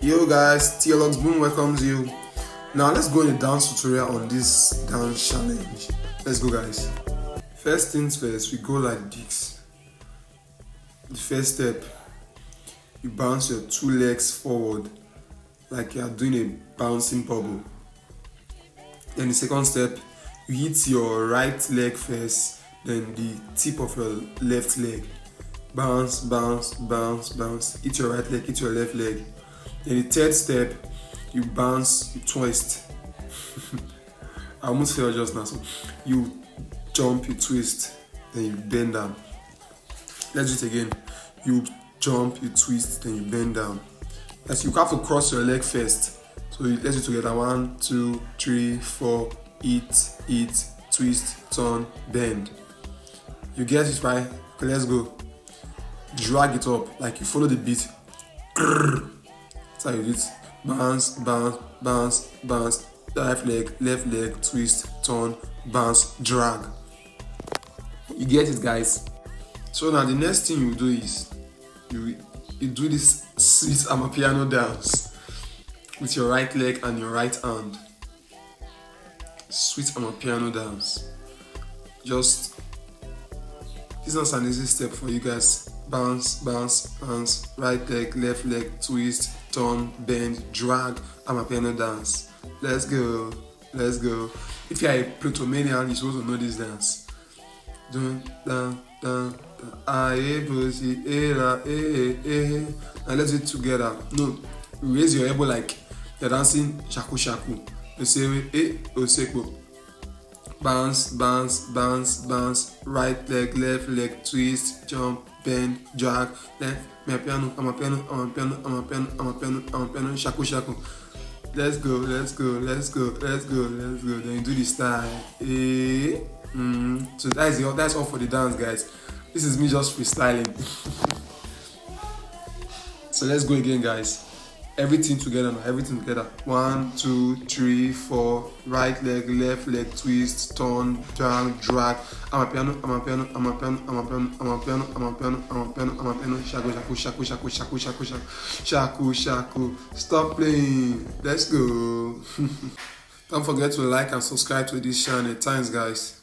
Yo guys, Teoluckzboom welcomes you. Now let's go in a dance tutorial on this dance challenge. Let's go guys. First things first, we go like this. The first step, you bounce your two legs forward like you are doing a bouncing bubble. Then the second step, you hit your right leg first, then the tip of your left leg. Bounce, bounce, bounce, bounce. Hit your right leg, hit your left leg. Then the third step, you bounce, you twist. I almost fell just now. So you jump, you twist, then you bend down. Let's do it again. You jump, you twist, then you bend down. As you have to cross your leg first. So let's do it together. 1, 2, 3, 4. Hit, twist, turn, bend. You get it right? Okay, let's go. Drag it up like you follow the beat. That's how you do it. Bounce, bounce, bounce, bounce. Left leg, twist, turn, bounce, drag. You get it, guys? So now the next thing you do is you do this sweet amapiano dance with your right leg and your right hand. Sweet amapiano dance. Just this is an easy step for you guys. Bounce, bounce, bounce. Right leg, left leg, twist, turn, bend, drag, amapiano dance. Let's go, let's go. If you are a Plutomanian, you're supposed to know this dance. Dun, dun, dun, dun. Now let's do it together. No, raise your elbow like you're dancing shaku shaku. You say oseko. Bounce, bounce, bounce, bounce. Right leg, left leg, twist, jump, bend, drag. Left, amapiano, shaku shaku. Let's go, let's go, let's go, let's go, let's go. Then you do the style. So that's all for the dance, guys. This is me just freestyling. So let's go again, guys. Everything together now, everything together. 1, 2, 3, 4. Right leg, left leg, twist, turn, drag, amapiano, shaku. Stop playing. Let's go. Don't forget to like and subscribe to this channel. Thanks, guys.